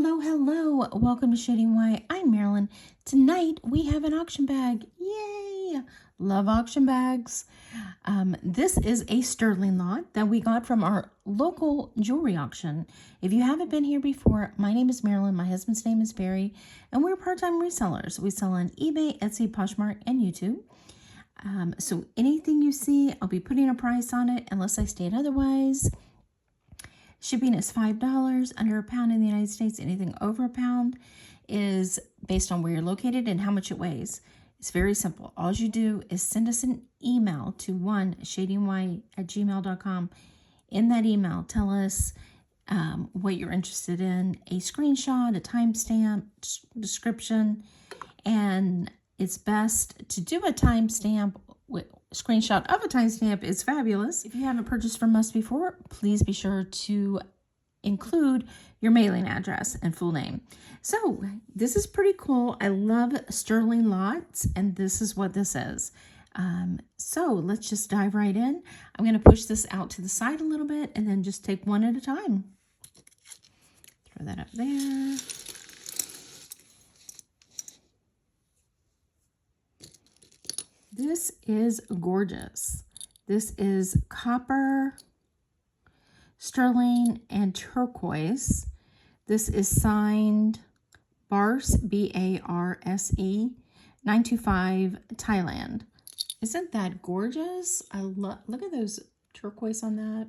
Hello, hello. Welcome to Shading White. I'm Marilyn. Tonight we have an auction bag. Yay! Love auction bags. This is a sterling lot that we got from our local jewelry auction. If you haven't been here before, my name is Marilyn. My husband's name is Barry, and we're part-time resellers. We sell on eBay, Etsy, Poshmark, and YouTube. So anything you see, I'll be putting a price on it unless I state otherwise. Shipping is $5, under £1 in the United States. Anything over £1 is based on where you're located and how much it weighs. It's very simple. All you do is send us an email to shadingwhite@gmail.com. In that email, tell us what you're interested in, a screenshot, a timestamp, description, and it's best to do a timestamp. Screenshot of a timestamp is fabulous. If you haven't purchased from us before, please be sure to include your mailing address and full name. So this is pretty cool. I love sterling lots, and this is what this is. So let's just dive right in. I'm going to push this out to the side a little bit and then just take one at a time. Throw that up there. This is gorgeous. This is copper, sterling, and turquoise. This is signed Barse, B-A-R-S-E, 925 Thailand. Isn't that gorgeous? Look at those turquoise on that.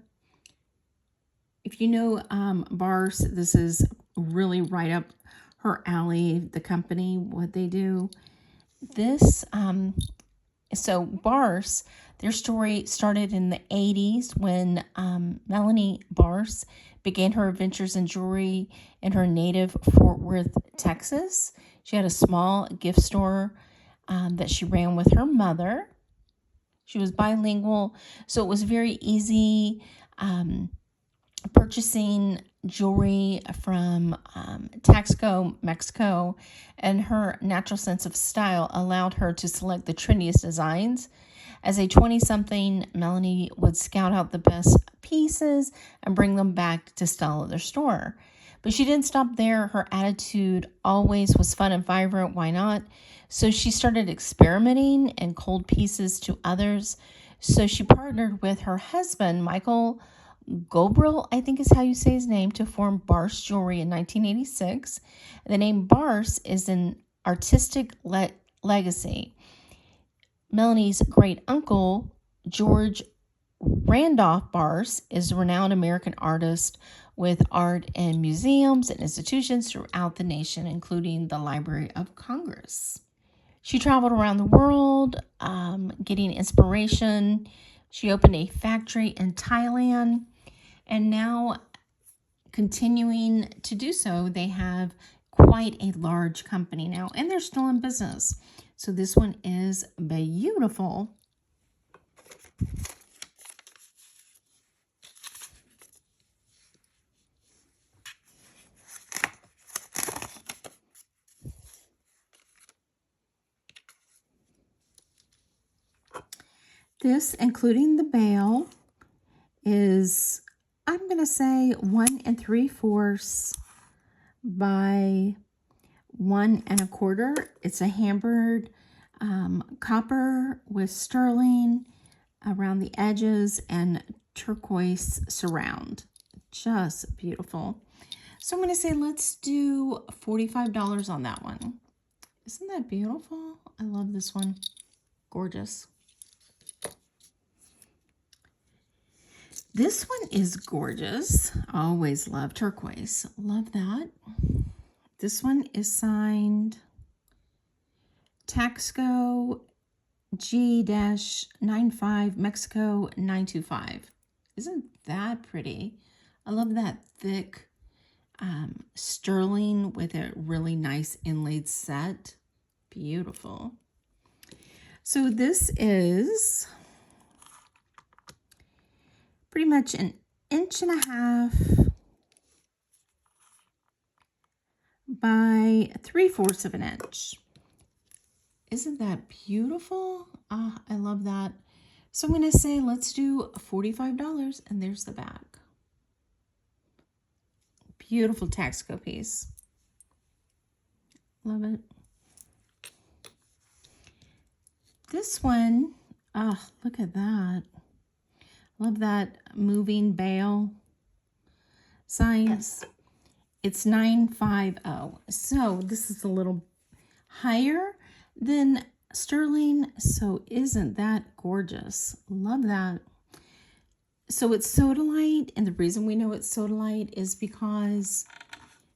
If you know Barse, this is really right up her alley, the company, what they do. This, so Barse, their story started in the 80s when Melanie Barse began her adventures in jewelry in her native Fort Worth, Texas. She had a small gift store that she ran with her mother. She was bilingual, so it was very easy purchasing jewelry from Taxco, Mexico, and her natural sense of style allowed her to select the trendiest designs. As a 20-something, Melanie would scout out the best pieces and bring them back to sell at their store. But she didn't stop there. Her attitude always was fun and vibrant. Why not? So she started experimenting and cold pieces to others. So she partnered with her husband, Michael Gobrel, I think is how you say his name, to form Barse Jewelry in 1986. The name Barse is an artistic legacy. Melanie's great uncle, George Randolph Barse, is a renowned American artist with art in museums and institutions throughout the nation, including the Library of Congress. She traveled around the world, getting inspiration. She opened a factory in Thailand, and now continuing to do so. They have quite a large company now, and they're still in business. So this one is beautiful. This, including the bail, is, I'm going to say, 1 3/4 by 1 1/4. It's a hammered copper with sterling around the edges and turquoise surround. Just beautiful. So I'm going to say let's do $45 on that one. Isn't that beautiful? I love this one. Gorgeous. This one is gorgeous. I always love turquoise. Love that. This one is signed Taxco G-95 Mexico 925. Isn't that pretty? I love that thick sterling with a really nice inlaid set. Beautiful. So this is pretty much 1.5 inches by 3/4 of an inch. Isn't that beautiful? Ah, I love that. So I'm going to say let's do $45, and there's the back. Beautiful Taxco piece. Love it. This one, oh, look at that. Love that moving bale signs. It's 950. So this is a little higher than sterling. So isn't that gorgeous? Love that. So it's sodalite, and the reason we know it's sodalite is because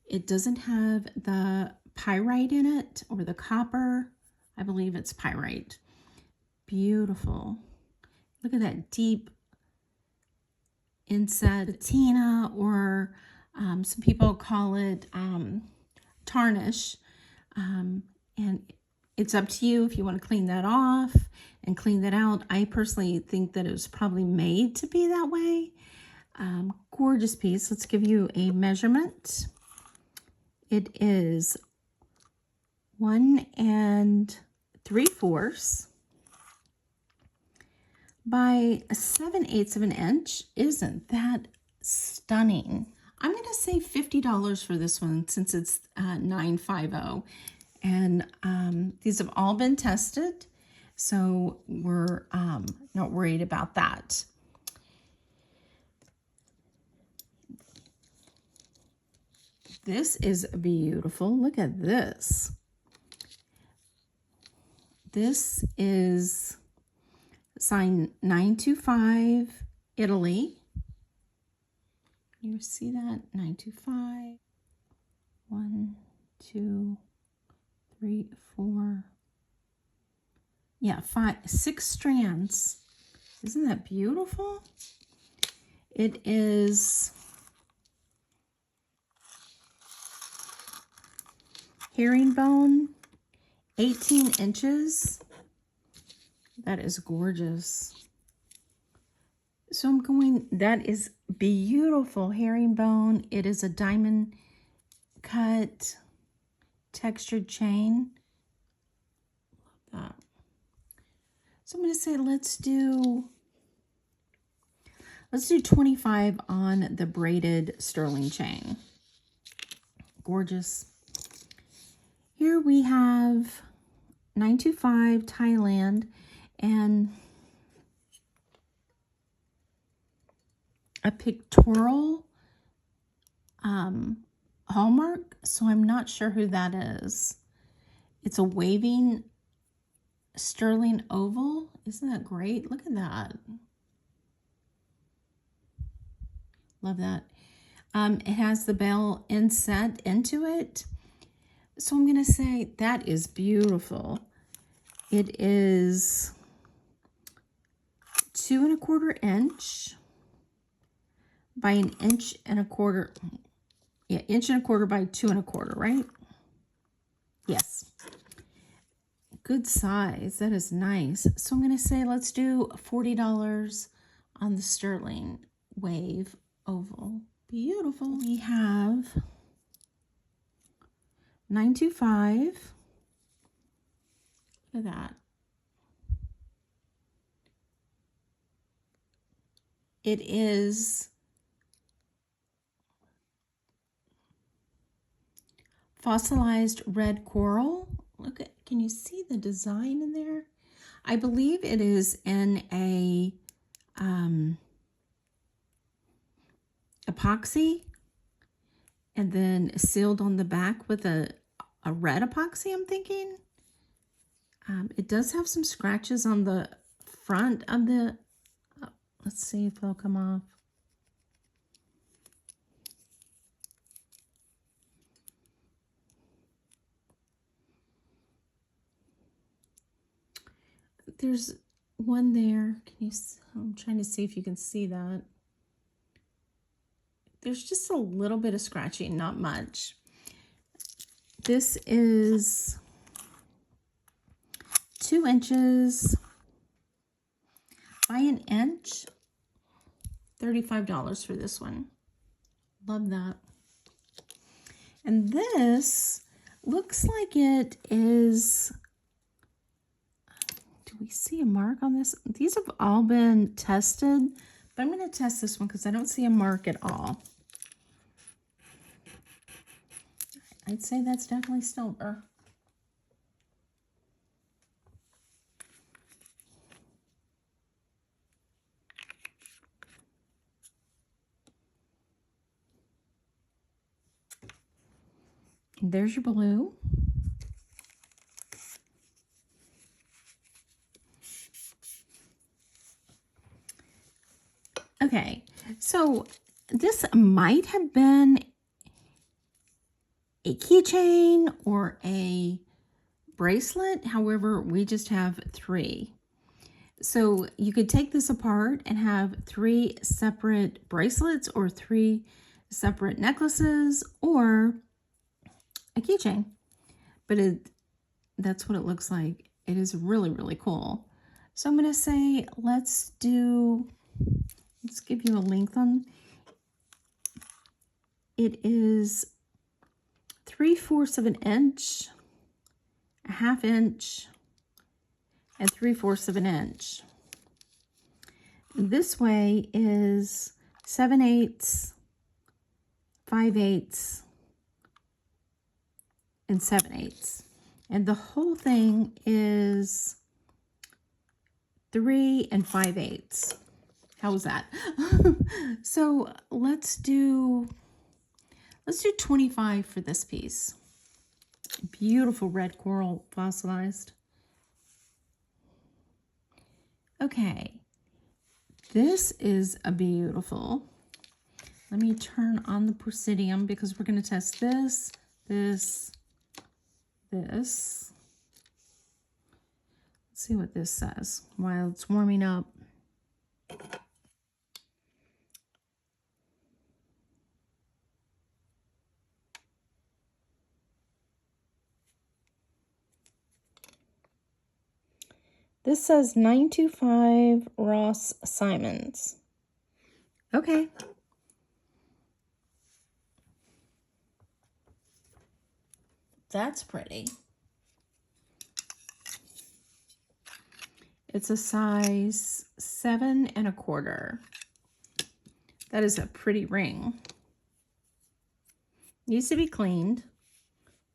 it doesn't have the pyrite in it, or the copper. I believe it's pyrite. Beautiful. Look at that deep inset patina, or some people call it tarnish. And it's up to you if you want to clean that off and clean that out. I personally think that it was probably made to be that way. Gorgeous piece. Let's give you a measurement. It is 1 3/4 by 7/8 of an inch. Isn't that stunning? I'm going to say $50 for this one since it's 950. And these have all been tested, so we're not worried about that. This is beautiful. Look at this. This is sign 925, Italy. You see that? 925. 1, 2, 3, 4. Yeah, 5, 6 strands. Isn't that beautiful? It is herringbone, 18 inches. That is gorgeous. So I'm going, that is beautiful herringbone. It is a diamond cut textured chain. Love that. So I'm going to say let's do 25 on the braided sterling chain. Gorgeous. Here we have 925 Thailand and a pictorial hallmark, so I'm not sure who that is. It's a waving sterling oval. Isn't that great? Look at that. Love that. It has the bell inset into it. So I'm going to say that is beautiful. It is 2 1/4 inch by 1 1/4 inch. Yeah, 1 1/4 by 2 1/4, right? Yes. Good size. That is nice. So I'm going to say let's do $40 on the sterling wave oval. Beautiful. We have 925. Look at that. It is fossilized red coral. Look at, can you see the design in there? I believe it is in a epoxy and then sealed on the back with a red epoxy, I'm thinking. It does have some scratches on the front of the, let's see if they'll come off. There's one there. Can you? I'm trying to see if you can see that. There's just a little bit of scratching, not much. This is 2 inches by 1 inch. $35 for this one. Love that. And this looks like it is, do we see a mark on this? These have all been tested, but I'm going to test this one because I don't see a mark at all. I'd say that's definitely silver. There's your blue. Okay, so this might have been a keychain or a bracelet. However, we just have 3. So you could take this apart and have 3 separate bracelets or 3 separate necklaces or a keychain. But that's what it looks like. It is really, really cool. So I'm going to say, let's give you a length on. It is 3/4 of an inch, a 1/2 inch, and 3/4 of an inch. This way is 7/8, 5/8, and 7/8. And the whole thing is 3 5/8. How was that? So let's do 25 for this piece. Beautiful red coral fossilized. Okay, this is a beautiful. Let me turn on the Presidium because we're going to test this, this. Let's see what this says while it's warming up. This says 925 Ross Simons. Okay. That's pretty. It's a size 7 1/4. That is a pretty ring. Needs to be cleaned,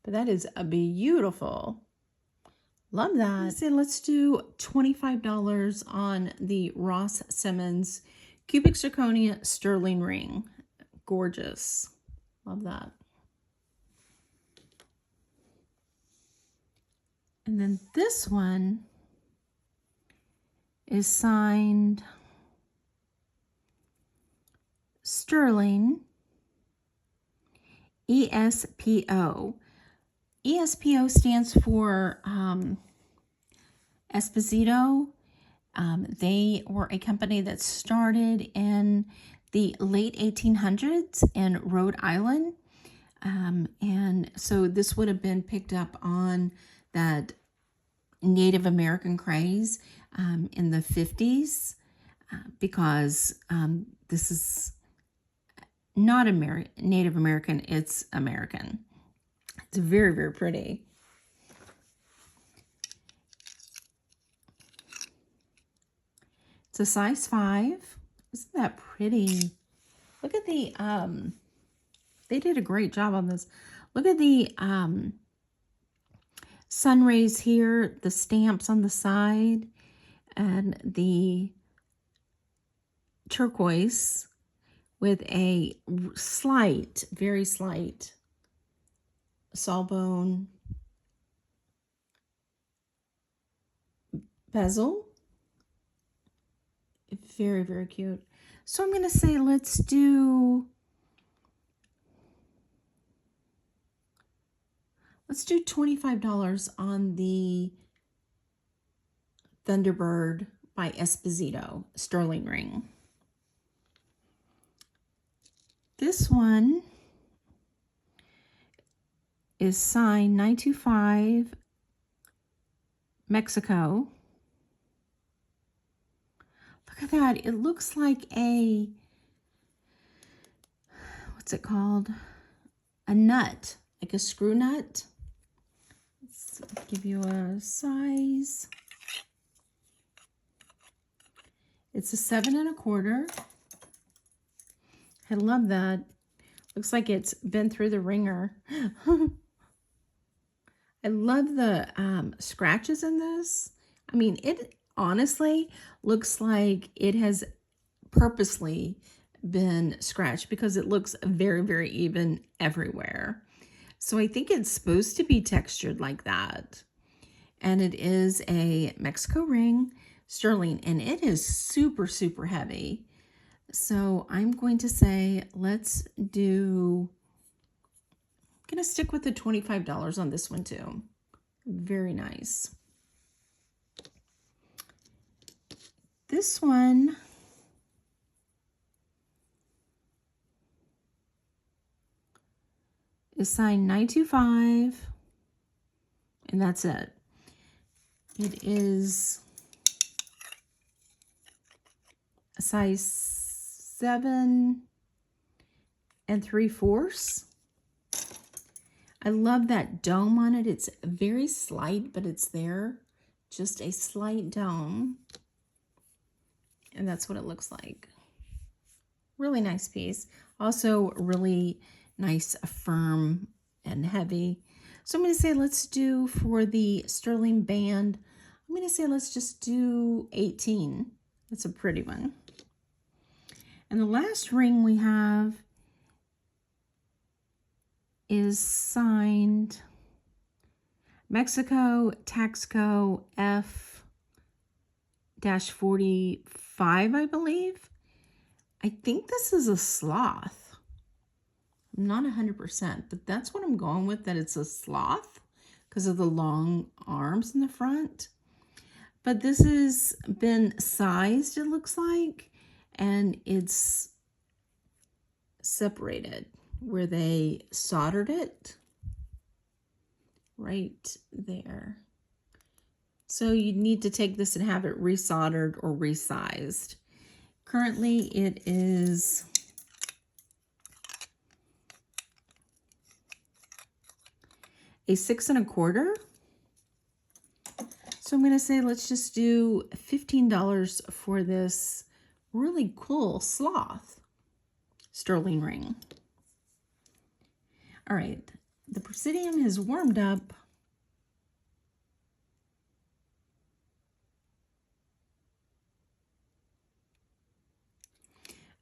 but that is a beautiful. Love that. So let's do $25 on the Ross Simons cubic zirconia sterling ring. Gorgeous. Love that. And then this one is signed sterling ESPO. ESPO stands for Esposito. They were a company that started in the late 1800s in Rhode Island. And so this would have been picked up on that Native American craze in the 50s because this is not Native American, it's American. It's very, very pretty. It's a size 5. Isn't that pretty? Look at the, they did a great job on this. Look at the sun rays here, the stamps on the side, and the turquoise with a slight, very slight sawbone bezel. Very, very cute. So I'm going to say let's do $25 on the Thunderbird by Esposito sterling ring. This one is signed 925 Mexico. Look at that. It looks like a, what's it called? A nut, like a screw nut. Let's give you a size. It's a 7 1/4. I love that. Looks like it's been through the ringer. I love the scratches in this. I mean, it honestly looks like it has purposely been scratched because it looks very, very even everywhere. So I think it's supposed to be textured like that. And it is a Mexico ring, sterling, and it is super, super heavy. So I'm going to say, let's do, I'm going to stick with the $25 on this one too. Very nice. This one is signed 925, and that's it. It is a size 7 3/4. I love that dome on it. It's very slight, but it's there. Just a slight dome. And that's what it looks like. Really nice piece. Also really nice, firm, and heavy. So I'm going to say let's do for the sterling band, I'm going to say let's just do 18. That's a pretty one. And the last ring we have is signed Mexico Taxco F-45, I believe. I think this is a sloth. I'm not 100%, but that's what I'm going with, that it's a sloth because of the long arms in the front. But this has been sized, it looks like, and it's separated where they soldered it right there. So you need to take this and have it resoldered or resized. Currently it is a 6 1/4. So I'm going to say let's just do $15 for this really cool sloth sterling ring. All right, the Presidium has warmed up.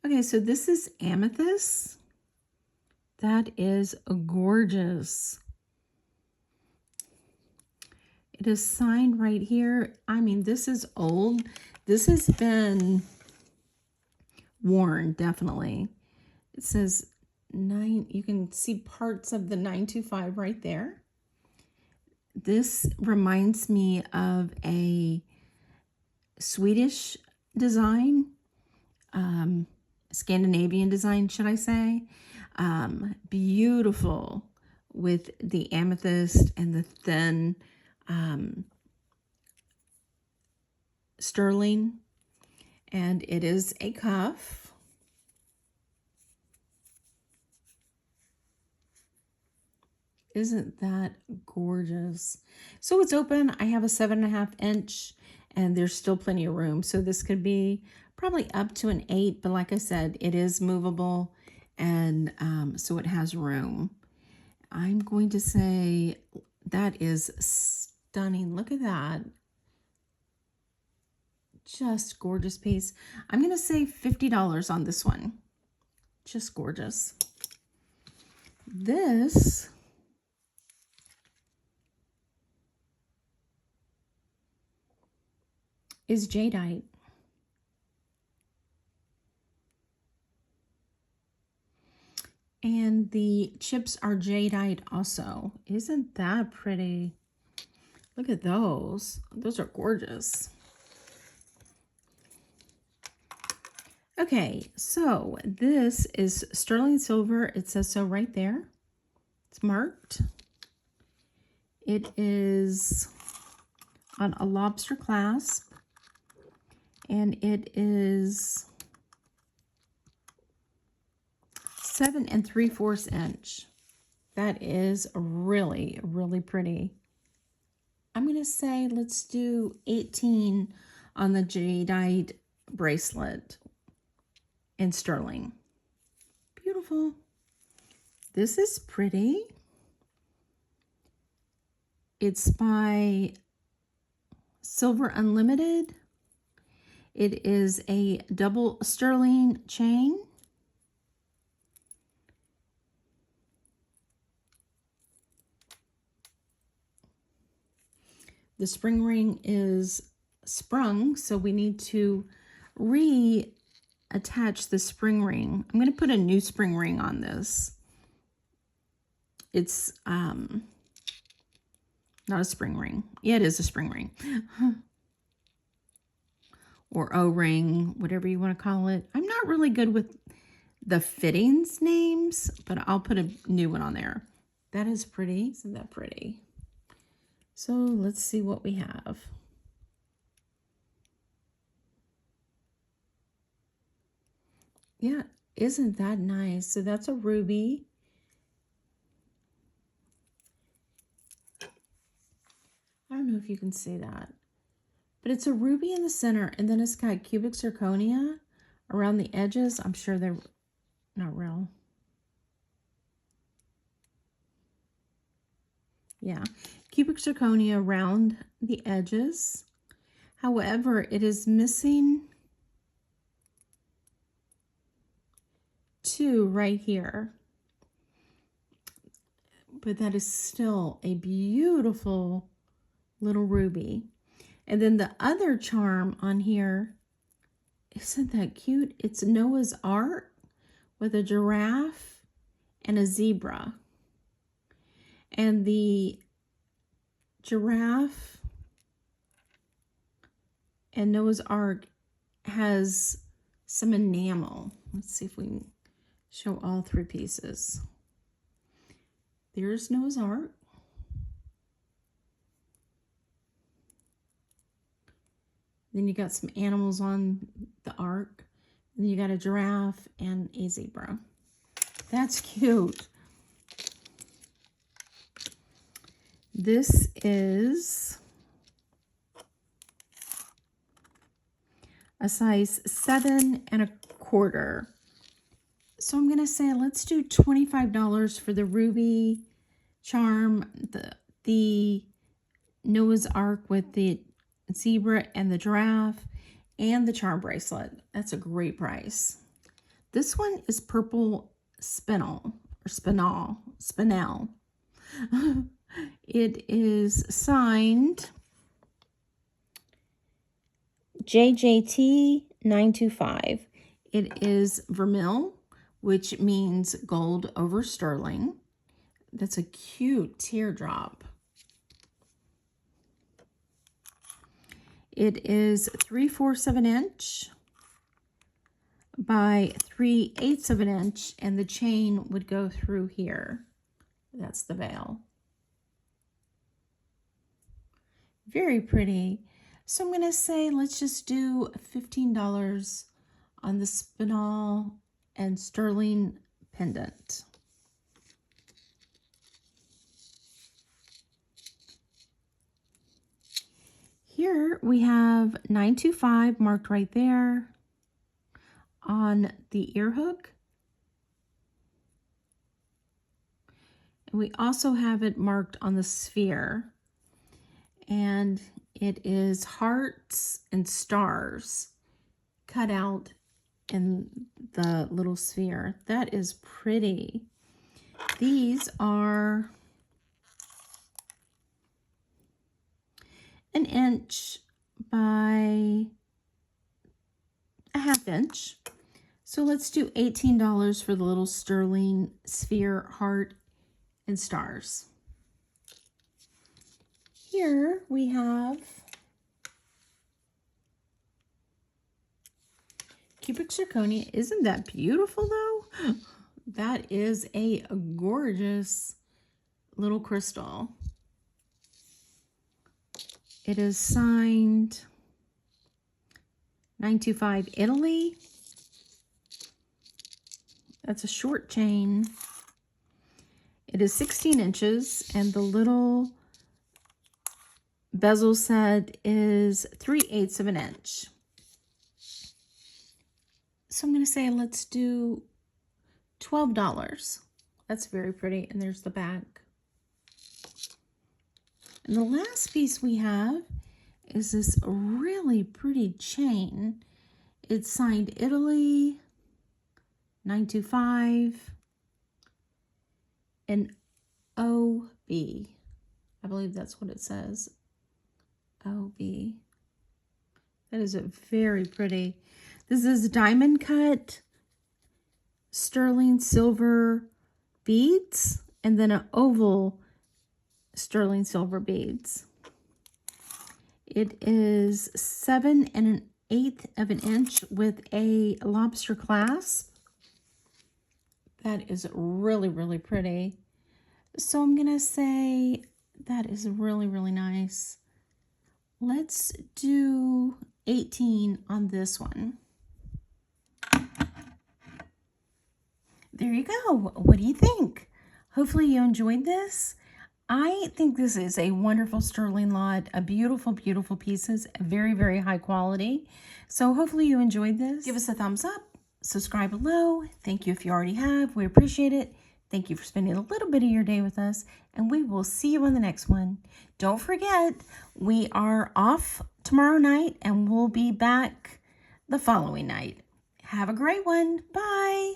Okay, so this is Amethyst. That is gorgeous. It is signed right here. I mean, this is old. This has been worn, definitely. It says 9, you can see parts of the 925 right there. This reminds me of a Swedish design, Scandinavian design, should I say. Beautiful with the amethyst and the thin sterling. And it is a cuff. Isn't that gorgeous? So it's open. I have a 7.5 inch and there's still plenty of room. So this could be probably up to an 8, but like I said, it is movable, and so it has room. I'm going to say that is stunning. Look at that. Just gorgeous piece. I'm going to say $50 on this one. Just gorgeous. This is jadeite. And the chips are jadeite also. Isn't that pretty? Look at those. Those are gorgeous. Okay, so this is sterling silver. It says so right there. It's marked. It is on a lobster clasp. And it is 7 3/4 inch. That is really, really pretty. I'm going to say let's do 18 on the jadeite bracelet in sterling. Beautiful. This is pretty. It's by Silver Unlimited. It is a double sterling chain. The spring ring is sprung, so we need to reattach the spring ring. I'm going to put a new spring ring on this. It's not a spring ring. Yeah, it is a spring ring. Or O-ring, whatever you want to call it. I'm not really good with the fittings names, but I'll put a new one on there. That is pretty. Isn't that pretty? So let's see what we have. Yeah, isn't that nice? So that's a ruby. I don't know if you can see that, but it's a ruby in the center, and then it's got cubic zirconia around the edges. I'm sure they're not real. Yeah, cubic zirconia around the edges. However, it is missing two right here. But that is still a beautiful little ruby. And then the other charm on here, isn't that cute? It's Noah's Ark with a giraffe and a zebra. And the giraffe and Noah's Ark has some enamel. Let's see if we can show all three pieces. There's Noah's Ark. Then you got some animals on the ark. Then you got a giraffe and a zebra. That's cute. This is a size 7¼ So I'm going to say let's do $25 for the ruby charm, the Noah's Ark with the zebra and the giraffe, and the charm bracelet. That's a great price. This one is purple spinel, or spinel. It is signed JJT 925. It is vermil, which means gold over sterling. That's a cute teardrop. It is 3/4 of an inch by 3/8 of an inch, and the chain would go through here. That's the veil. Very pretty. So I'm going to say let's just do $15 on the spinel and sterling pendant. Here we have 925 marked right there on the ear hook. And we also have it marked on the sphere. And it is hearts and stars cut out in the little sphere. That is pretty. These are 1 inch by 1/2 inch. So let's do $18 for the little sterling sphere heart and stars. Here we have cubic zirconia. Isn't that beautiful though? That is a gorgeous little crystal. It is signed 925 Italy. That's a short chain. It is 16 inches, and the little bezel set is 3/8 of an inch. So I'm going to say let's do $12. That's very pretty, and there's the back. And the last piece we have is this really pretty chain. It's signed Italy, 925, and OB. I believe that's what it says. OB. That is very pretty. This is diamond cut sterling silver beads and then an oval sterling silver beads. It is 7 1/8 of an inch with a lobster clasp. That is really, really pretty. So I'm going to say that is really, really nice. Let's do 18 on this one. There you go. What do you think? Hopefully you enjoyed this. I think this is a wonderful sterling lot, a beautiful, beautiful pieces, very, very high quality. So hopefully you enjoyed this. Give us a thumbs up, subscribe below. Thank you if you already have. We appreciate it. Thank you for spending a little bit of your day with us, and we will see you on the next one. Don't forget, we are off tomorrow night, and we'll be back the following night. Have a great one. Bye.